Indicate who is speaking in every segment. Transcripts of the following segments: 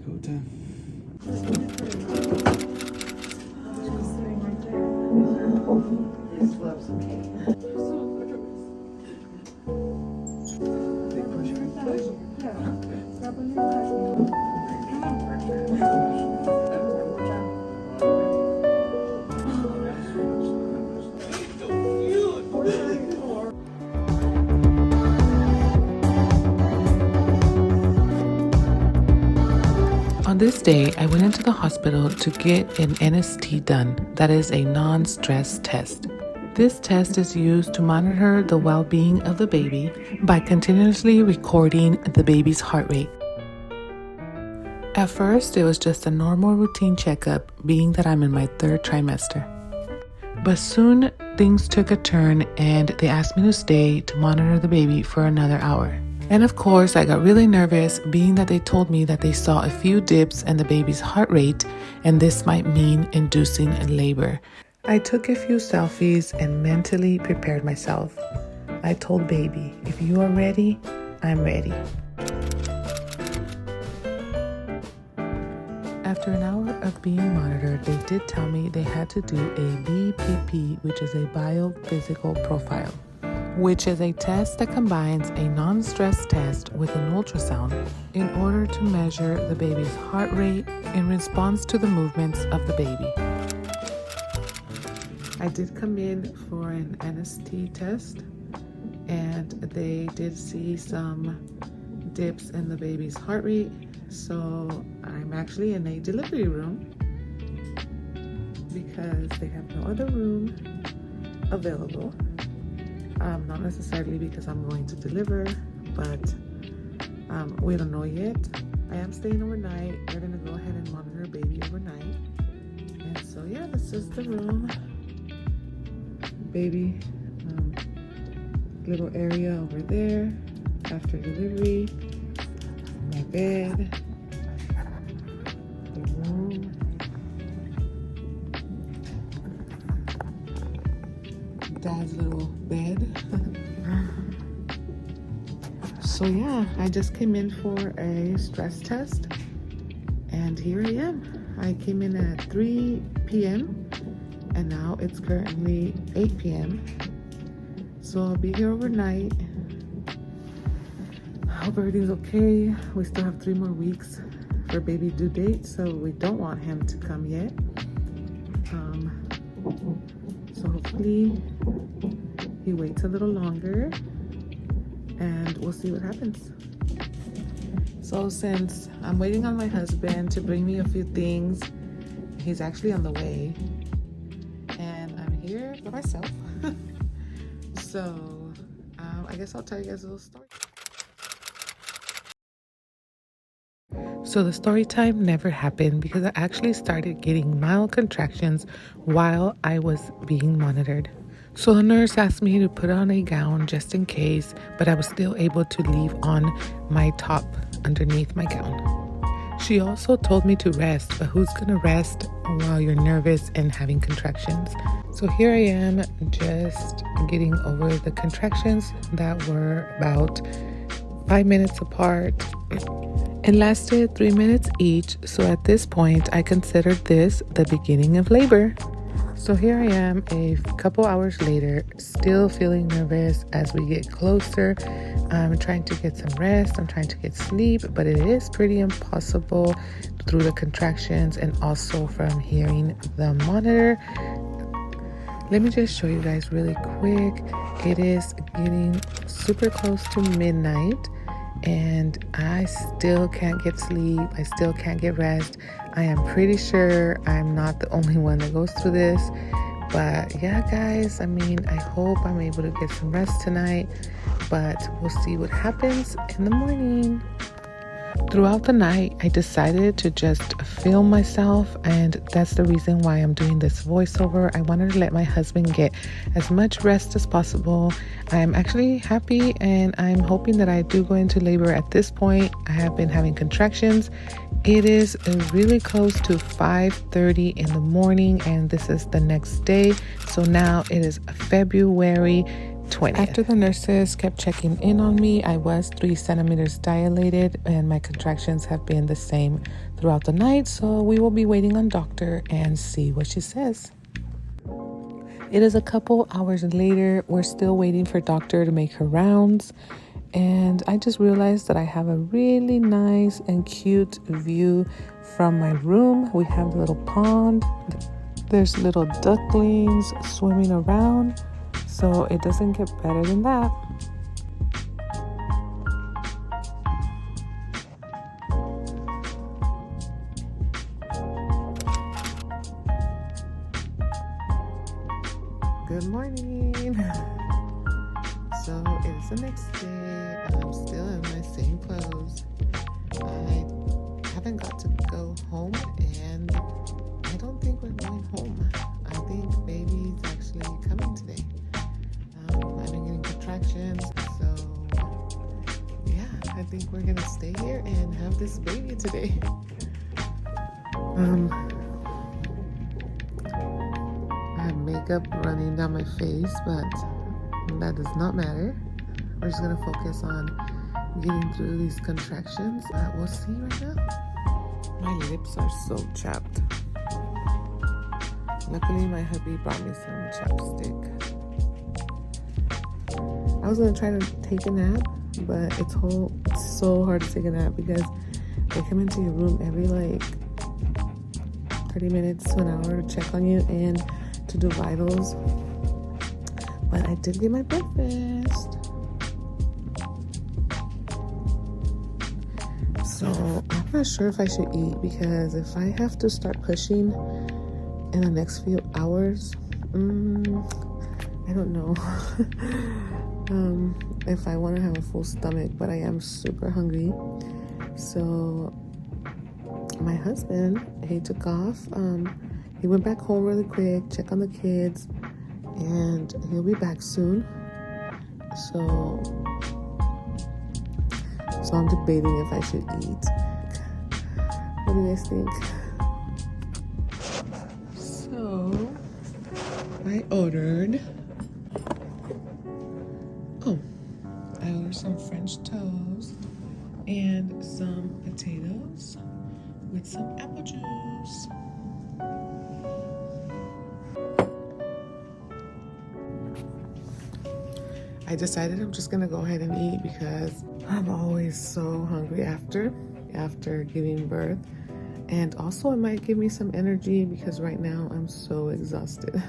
Speaker 1: go time.
Speaker 2: On this day, I went into the hospital to get an NST done, that is a non-stress test. This test is used to monitor the well-being of the baby by continuously recording the baby's heart rate. At first, it was just a normal routine checkup, being that I'm in my 3rd trimester. But soon, things took a turn and they asked me to stay to monitor the baby for another hour. And of course, I got really nervous, being that they told me that they saw a few dips in the baby's heart rate, and this might mean inducing labor. I took a few selfies and mentally prepared myself. I told baby, if you are ready, I'm ready. After an hour of being monitored, they did tell me they had to do a BPP, which is a biophysical profile, which is a test that combines a non-stress test with an ultrasound in order to measure the baby's heart rate in response to the movements of the baby. I did come in for an NST test, and they did see some dips in the baby's heart rate, so I'm actually in a delivery room because they have no other room available. Not necessarily because I'm going to deliver, but we don't know yet. I am staying overnight. They're gonna go ahead and monitor baby overnight. And so yeah, this is the room. Baby, little area over there after delivery. My bed, the room. Dad's little bed. So yeah, I just came in for a stress test, and here I am. I came in at 3 p.m. and now it's currently 8 p.m. So I'll be here overnight. I hope everything's okay. We still have 3 more weeks for baby due date, so we don't want him to come yet. So hopefully he waits a little longer and we'll see what happens. So since I'm waiting on my husband to bring me a few things, he's actually on the way and I'm here by myself. So I guess I'll tell you guys a little story. So the story time never happened because I actually started getting mild contractions while I was being monitored. So the nurse asked me to put on a gown just in case, but I was still able to leave on my top underneath my gown. She also told me to rest, but who's gonna rest while you're nervous and having contractions? So here I am, just getting over the contractions that were about 5 minutes apart. It lasted 3 minutes each, so at this point I considered this the beginning of labor. So here I am a couple hours later, still feeling nervous as we get closer. I'm trying to get some rest, I'm trying to get sleep, but it is pretty impossible through the contractions and also from hearing the monitor. Let me just show you guys really quick. It is getting super close to midnight and I still can't get sleep. I still can't get rest. I am pretty sure I'm not the only one that goes through this. But yeah, guys, I mean, I hope I'm able to get some rest tonight, but we'll see what happens in the morning. Throughout the night, I decided to just film myself, and that's the reason why I'm doing this voiceover. I wanted to let my husband get as much rest as possible. I'm actually happy, and I'm hoping that I do go into labor at this point. I have been having contractions. It is really close to 5:30 in the morning, and this is the next day. So now it is February 20th. After the nurses kept checking in on me, I was 3 centimeters dilated and my contractions have been the same throughout the night. So we will be waiting on doctor and see what she says. It is a couple hours later. We're still waiting for doctor to make her rounds. And I just realized that I have a really nice and cute view from my room. We have a little pond. There's little ducklings swimming around. So it doesn't get better than that. Good morning. So it's the next day. I'm still in my same clothes. I haven't got to go home, and I don't think we're going home. I think baby's actually coming today. I've been getting contractions, so yeah, I think we're gonna stay here and have this baby today. I have makeup running down my face, but that does not matter. We're just gonna focus on getting through these contractions. We'll see right now. My lips are so chapped. Luckily, my hubby brought me some chapstick. I was gonna try to take a nap, but it's so hard to take a nap because they come into your room every like 30 minutes to an hour to check on you and to do vitals. But I did get my breakfast. So I'm not sure if I should eat because if I have to start pushing in the next few hours, I don't know if I want to have a full stomach, but I am super hungry. So my husband, he took off. He went back home really quick, check on the kids, and he'll be back soon. So I'm debating if I should eat. What do you guys think? So I ordered some French toast and some potatoes with some apple juice. I decided I'm just gonna go ahead and eat because I'm always so hungry after giving birth, and also it might give me some energy because right now I'm so exhausted.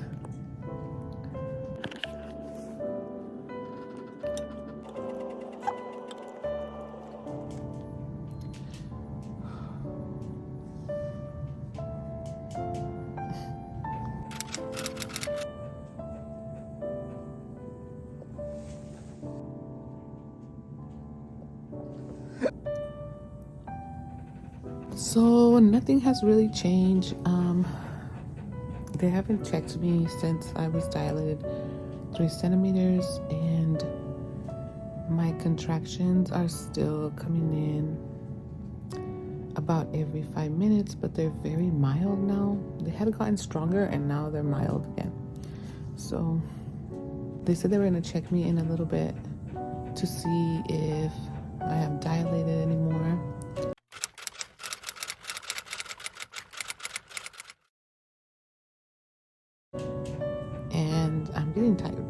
Speaker 2: So nothing has really changed. They haven't checked me since I was dilated 3 centimeters, and my contractions are still coming in about every 5 minutes, but they're very mild now. They had gotten stronger and now they're mild again. So they said they were going to check me in a little bit to see if I have dilated anymore. And I'm getting tired.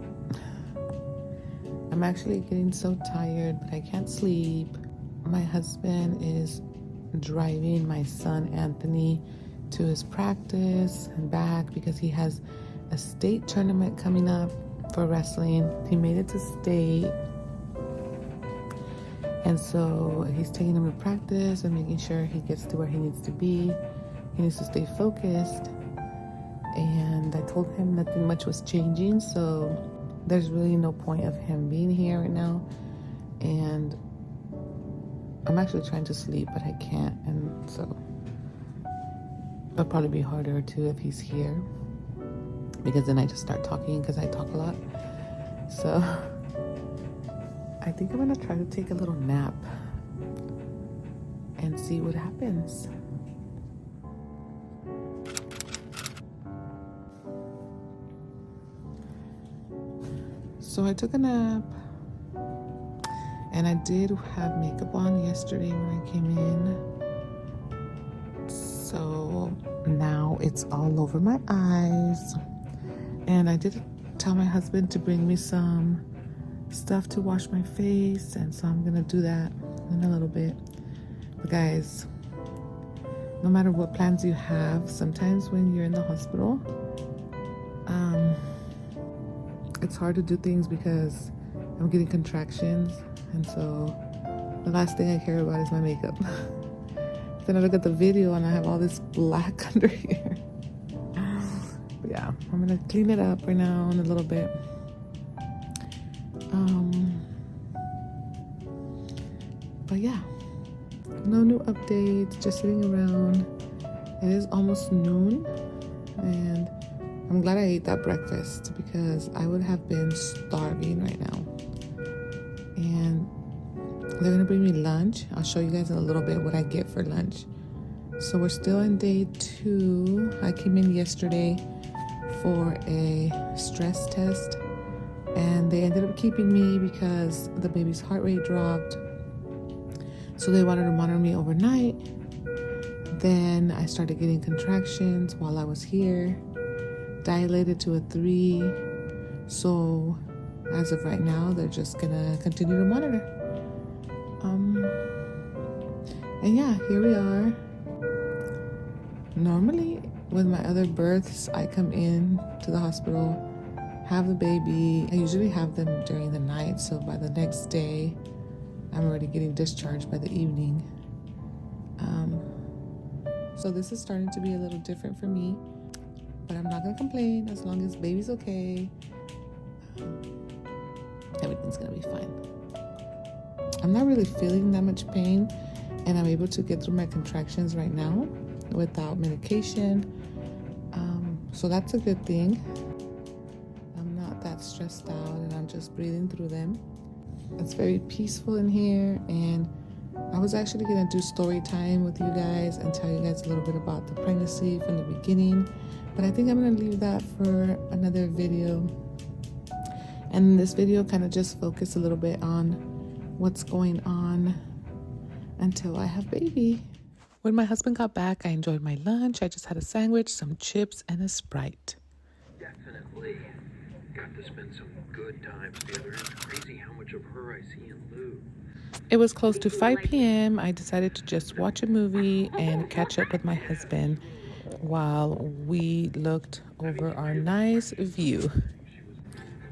Speaker 2: I'm actually getting so tired, but I can't sleep. My husband is driving my son Anthony to his practice and back because he has a state tournament coming up for wrestling. He made it to state, and so he's taking him to practice and making sure he gets to where he needs to be. He needs to stay focused, and I told him nothing much was changing, so there's really no point of him being here right now. And I'm actually trying to sleep, but I can't, and so it'll probably be harder too if he's here, because then I just start talking because I talk a lot. So I think I'm gonna try to take a little nap and see what happens. So I took a nap, and I did have makeup on yesterday when I came in. So now it's all over my eyes. And I did tell my husband to bring me some stuff to wash my face, and so I'm gonna do that in a little bit. But guys, no matter what plans you have, sometimes when you're in the hospital, it's hard to do things because I'm getting contractions, and so the last thing I care about is my makeup. Then I look at the video and I have all this black under here. But yeah, I'm gonna clean it up right now in a little bit. But yeah, no new updates, just sitting around. It is almost noon, and I'm glad I ate that breakfast because I would have been starving right now. And they're gonna bring me lunch. I'll show you guys in a little bit what I get for lunch. So we're still in day 2. I came in yesterday for a stress test, and they ended up keeping me because the baby's heart rate dropped. So they wanted to monitor me overnight. Then I started getting contractions while I was here, dilated to a 3. So as of right now, they're just gonna continue to monitor. And yeah, here we are. Normally with my other births, I come in to the hospital, have the baby. I usually have them during the night, so by the next day I'm already getting discharged by the evening. So this is starting to be a little different for me, but I'm not gonna complain as long as baby's okay. Everything's gonna be fine. I'm not really feeling that much pain, and I'm able to get through my contractions right now without medication. So that's a good thing. I'm not that stressed out, and I'm just breathing through them. It's very peaceful in here, and I was actually gonna do story time with you guys and tell you guys a little bit about the pregnancy from the beginning, but I think I'm gonna leave that for another video. And this video kind of just focus a little bit on what's going on until I have baby. When my husband got back, I enjoyed my lunch. I just had a sandwich, some chips, and a Sprite.
Speaker 1: Definitely got to spend some good times together. It's crazy how much of her I see in Lou.
Speaker 2: It was close to 5 p.m. I decided to just watch a movie and catch up with my husband while we looked over our nice view.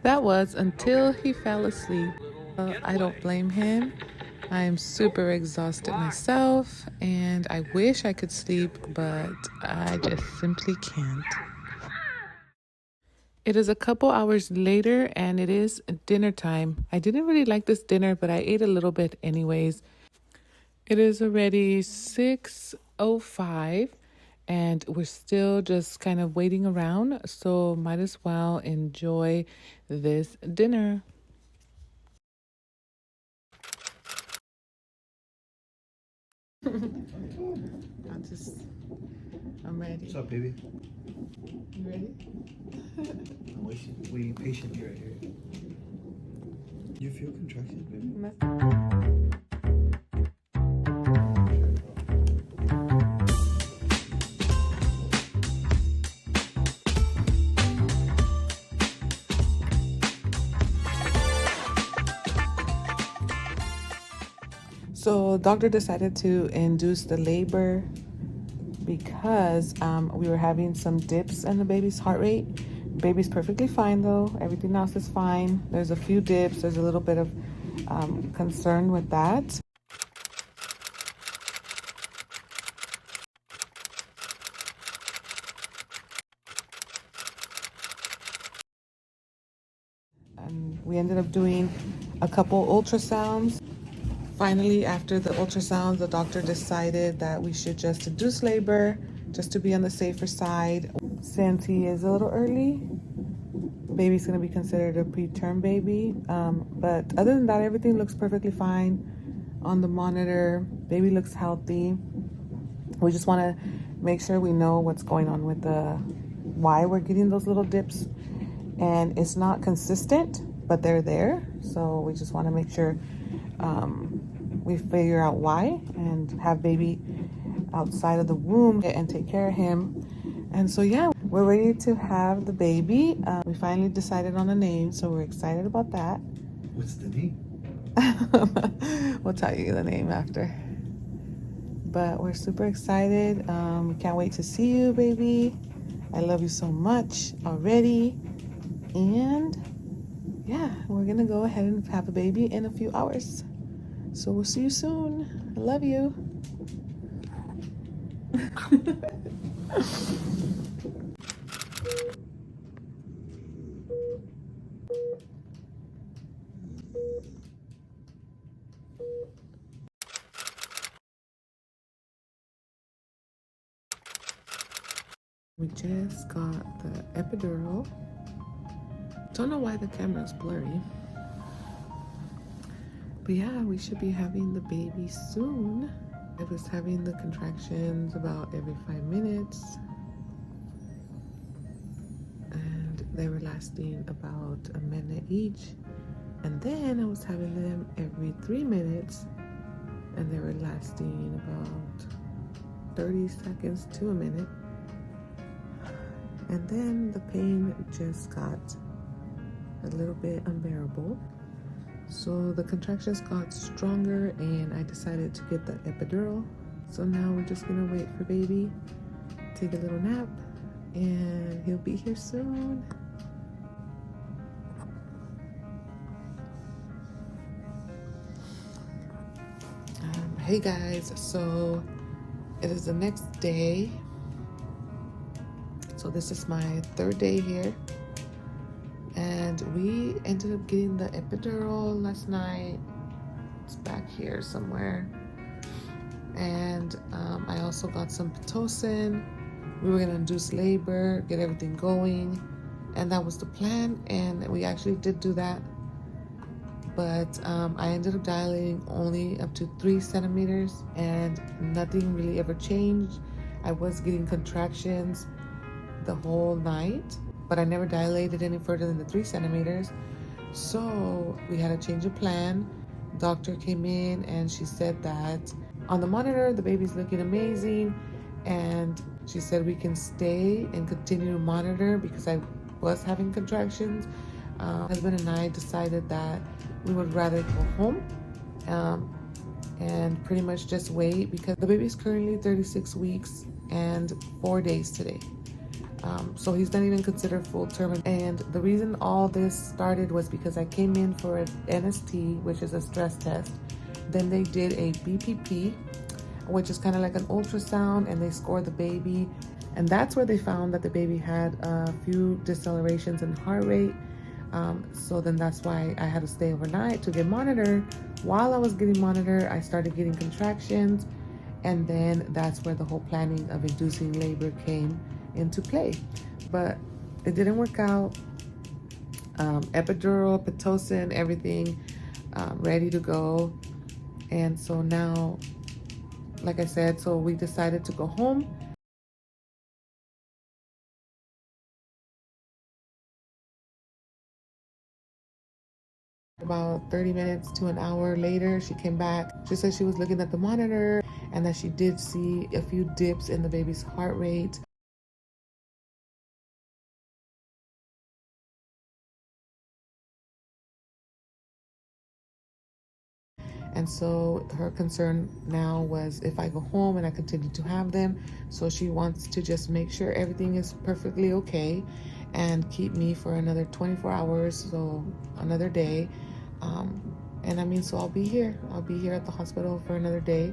Speaker 2: That was until he fell asleep. I don't blame him. I am super exhausted myself, and I wish I could sleep, but I just simply can't. It is a couple hours later, and it is dinner time. I didn't really like this dinner, but I ate a little bit anyways. It is already 6:05, and we're still just kind of waiting around, so might as well enjoy this dinner. I'm ready.
Speaker 3: What's up, baby?
Speaker 2: You ready?
Speaker 3: I'm waiting patiently right here. You feel contractions, baby?
Speaker 2: So doctor decided to induce the labor because we were having some dips in the baby's heart rate. Baby's perfectly fine though. Everything else is fine. There's a few dips. There's a little bit of concern with that. And we ended up doing a couple ultrasounds. Finally, after the ultrasound, the doctor decided that we should just induce labor just to be on the safer side. Since he is a little early, baby's going to be considered a preterm baby. But other than that, everything looks perfectly fine on the monitor. Baby looks healthy. We just want to make sure we know what's going on with why we're getting those little dips. And it's not consistent, but they're there. So we just want to make sure we figure out why and have baby outside of the womb and take care of him. And so yeah, we're ready to have the baby. We finally decided on a name, so we're excited about that.
Speaker 3: What's the name?
Speaker 2: We'll tell you the name after. But we're super excited. We can't wait to see you, baby. I love you so much already. And yeah, we're gonna go ahead and have a baby in a few hours. So we'll see you soon. I love you. We just got the epidural. Don't know why the camera's blurry. But yeah, we should be having the baby soon. I was having the contractions about every 5 minutes. And they were lasting about a minute each. And then I was having them every 3 minutes. And they were lasting about 30 seconds to a minute. And then the pain just got a little bit unbearable. So the contractions got stronger and I decided to get the epidural. So now we're just gonna wait for baby, take a little nap, and he'll be here soon. Hey guys, so it is the next day. So this is my 3rd day here. And we ended up getting the epidural last night. It's back here somewhere. And I also got some Pitocin. We were gonna induce labor, get everything going. And that was the plan. And we actually did do that. But I ended up dilating only up to 3 centimeters and nothing really ever changed. I was getting contractions the whole night, but I never dilated any further than the 3 centimeters. So we had a change of plan. Doctor came in and she said that on the monitor, the baby's looking amazing. And she said we can stay and continue to monitor because I was having contractions. Husband and I decided that we would rather go home and pretty much just wait because the baby's currently 36 weeks and 4 days today. So he's not even considered full term. And the reason all this started was because I came in for an NST, which is a stress test. Then they did a BPP, which is kind of like an ultrasound, and they scored the baby. And that's where they found that the baby had a few decelerations in heart rate. So then that's why I had to stay overnight to get monitored. While I was getting monitored, I started getting contractions. And then that's where the whole planning of inducing labor came into play. But it didn't work out. Epidural, Pitocin, everything ready to go. And so now, like I said, so we decided to go home. About 30 minutes to an hour later, she came back. She said she was looking at the monitor and that she did see a few dips in the baby's heart rate. And so her concern now was if I go home and I continue to have them. So she wants to just make sure everything is perfectly okay and keep me for another 24 hours, so another day. And I mean, so I'll be here. I'll be here at the hospital for another day.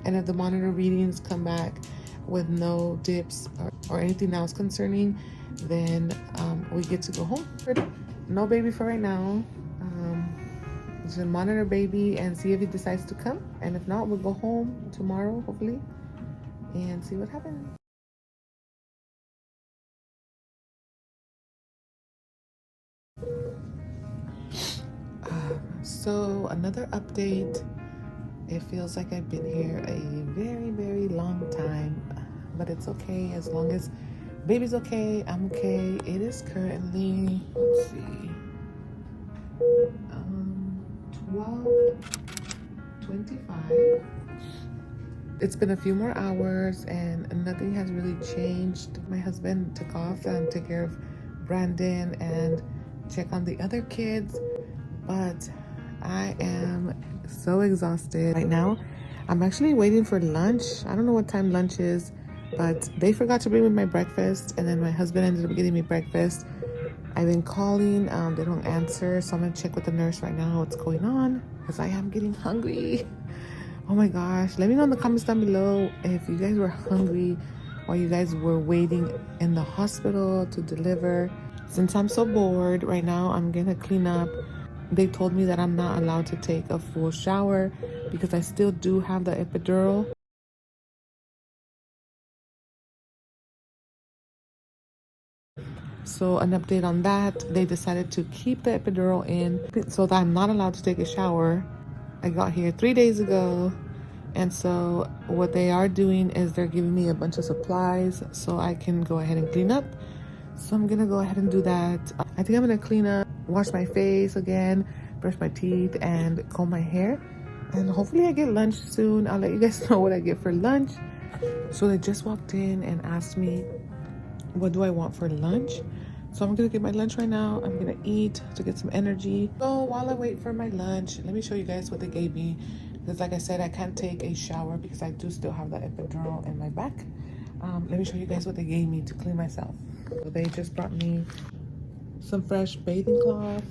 Speaker 2: And if the monitor readings come back with no dips or anything else concerning, then we get to go home. No baby for right now. Just monitor baby and see if he decides to come. And if not, we'll go home tomorrow, hopefully, and see what happens. So another update. It feels like I've been here a very, very long time, but it's okay as long as baby's okay, I'm okay. It is currently, let's see, 12:25. It's been a few more hours and nothing has really changed. My husband took off and took care of Brandon and check on the other kids, but I am so exhausted right now. I'm actually waiting for lunch. I don't know what time lunch is, but they forgot to bring me my breakfast, and then my husband ended up getting me breakfast. I've been calling, they don't answer, so I'm gonna check with the nurse right now what's going on, because I am getting hungry. Oh my gosh, let me know in the comments down below if you guys were hungry while you guys were waiting in the hospital to deliver. Since I'm so bored right now, I'm gonna clean up. They told me that I'm not allowed to take a full shower because I still do have the epidural. So an update on that, they decided to keep the epidural in so that I'm not allowed to take a shower. I got here 3 days ago. And so what they are doing is they're giving me a bunch of supplies so I can go ahead and clean up. So I'm gonna go ahead and do that. I think I'm gonna clean up, wash my face again, brush my teeth, and comb my hair. And hopefully I get lunch soon. I'll let you guys know what I get for lunch. So they just walked in and asked me, what do I want for lunch? So I'm gonna get my lunch right now. I'm gonna eat to get some energy. So while I wait for my lunch, let me show you guys what they gave me. Because like I said, I can't take a shower because I do still have the epidural in my back. Let me show you guys what they gave me to clean myself. So they just brought me some fresh bathing cloth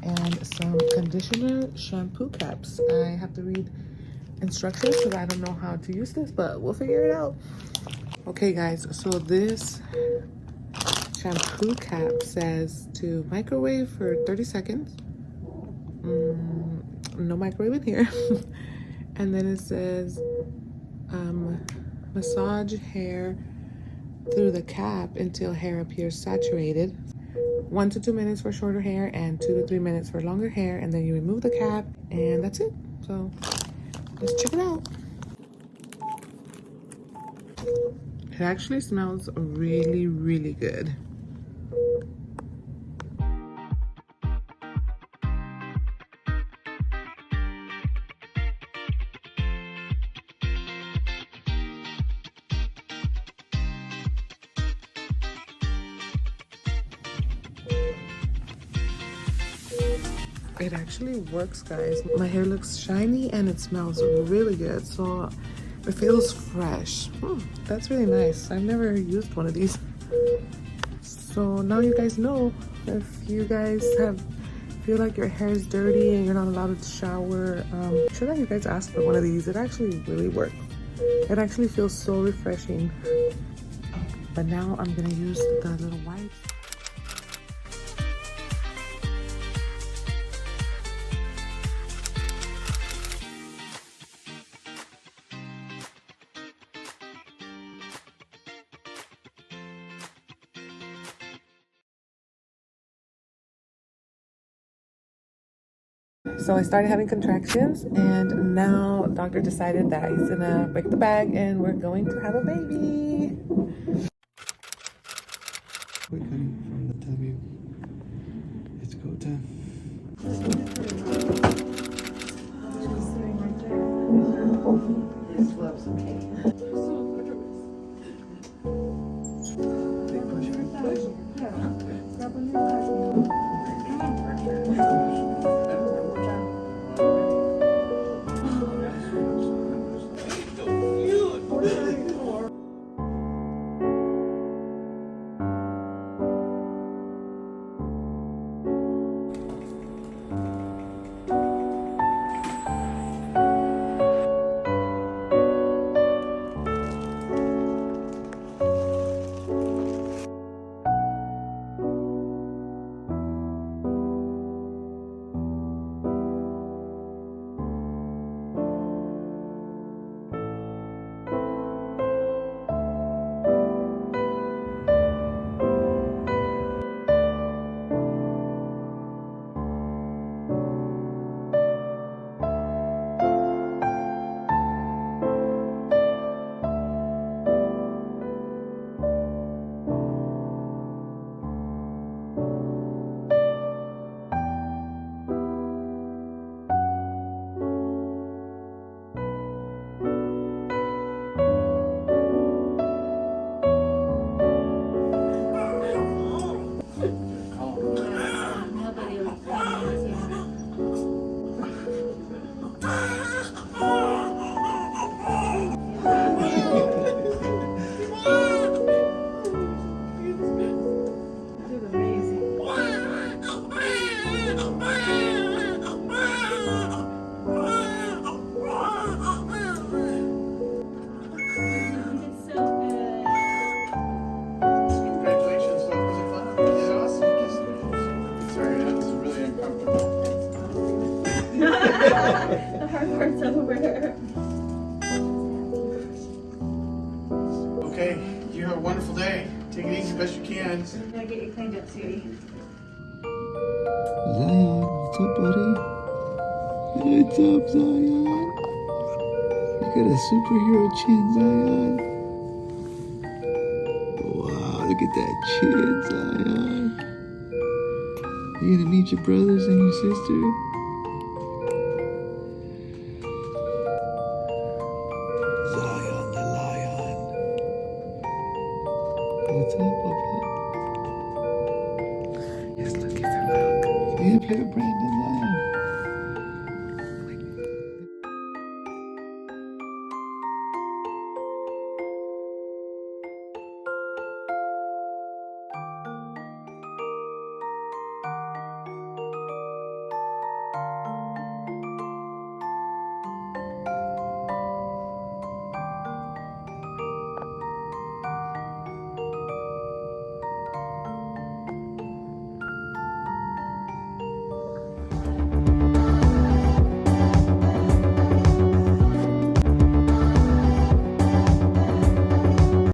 Speaker 2: and some conditioner shampoo caps. I have to read instructions because I don't know how to use this, but we'll figure it out. Okay guys, so this shampoo cap says to microwave for 30 seconds. No microwave in here. And then it says massage hair through the cap until hair appears saturated. 1 to 2 minutes for shorter hair and 2 to 3 minutes for longer hair, and then you remove the cap and that's it. So let's check it out. It actually smells really, really good. It actually works, guys. My hair looks shiny and it smells really good, so it feels fresh. That's really nice. I've never used one of these. So now you guys know, if you guys feel like your hair is dirty and you're not allowed to shower, make sure that you guys ask for one of these. It actually really works. It actually feels so refreshing. But now I'm gonna use the little wipes. So I started having contractions, and now doctor decided that he's gonna break the bag and we're going to have a baby.
Speaker 3: We're cutting from the W. It's go time. Yes, loves okay. Big push. hands.
Speaker 4: I'm gonna get you cleaned up, sweetie.
Speaker 3: Zion, what's up, buddy? What's up, Zion? You got a superhero chin, Zion. Wow, look at that chin, Zion. You gonna meet your brothers and your sister? Zion the lion. What's up, Papa?
Speaker 2: Yes, look at the milk.
Speaker 3: Yeah, play with Brandon.